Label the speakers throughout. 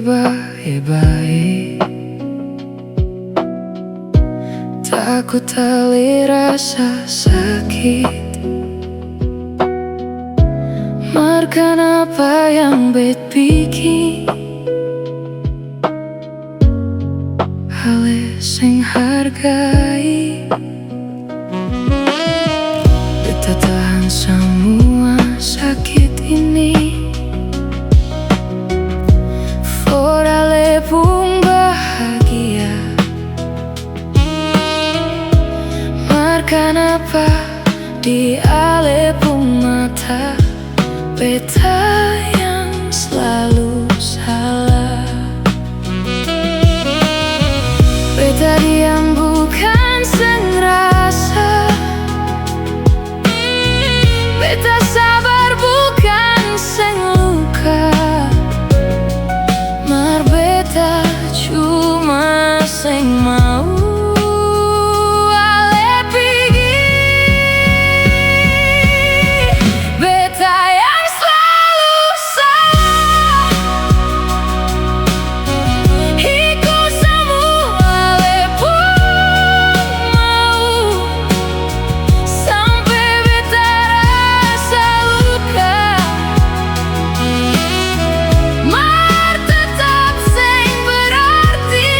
Speaker 1: baik-baik. Takut tali rasa sakit. Markan apa yang bet bikin hale sing hargai. Beta tahan semua sakit ini for ale pun bahagia. Markan apa di ale pun mata. Beta yang selalu salah. Beta diam bukan sengrasa. Beta sabar bukan seng luka. Mar beta cuma seng mau ale pigi. Beta yang selalu salah. Iku semua ale pun mau. Sampai beta rasa luka. Mar tetap seng berarti.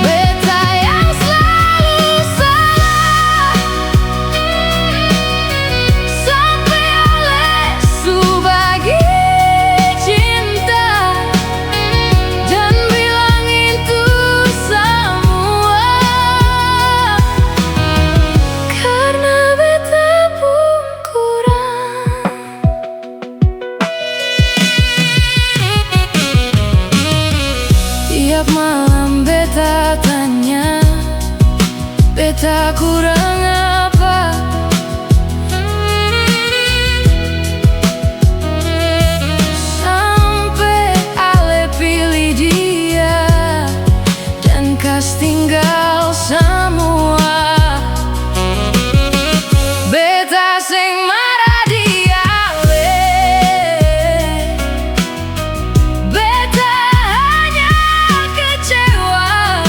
Speaker 1: Beta yang selalu salah. Sampai ale subagi cinta dan bilang itu semua karena beta pun kurang. Tiap malam beta tanya, beta kurang apa? Sampai ale pilih dia dan kas tinggal semua. Beta sing marah di ale. Beta hanya kecewa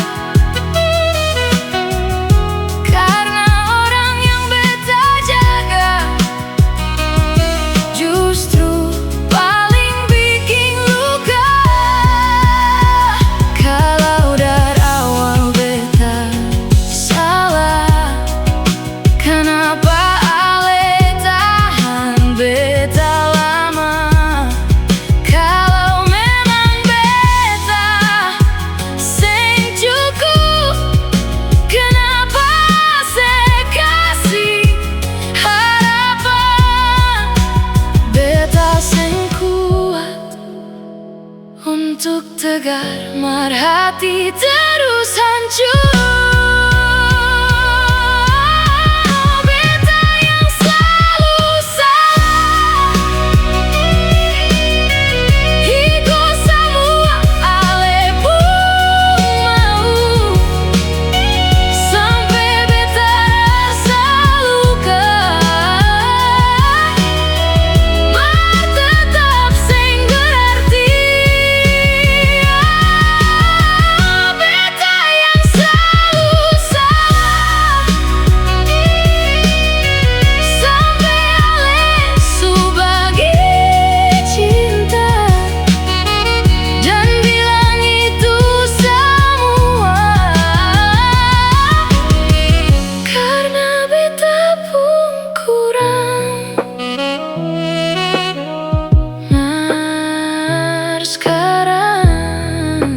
Speaker 1: karena orang yang beta jaga justru paling bikin luka. Kalau dari awal beta salah, kenapa ale tahan beta lama? Kalau memang beta seng cukup, kenapa saya kasih harapan? Beta seng kuat untuk tegar, mar hati terus hancur. Beta yang selalu salah. Iku semua ale pun mau. Sampai beta rasa luka. Mar tetap seng berarti. Beta yang selalu salah. Sampai ale subagi cinta dan bilang itu semua karena beta pun kurang. Mar sekarang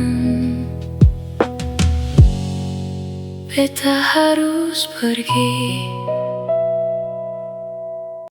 Speaker 1: beta harus pergi.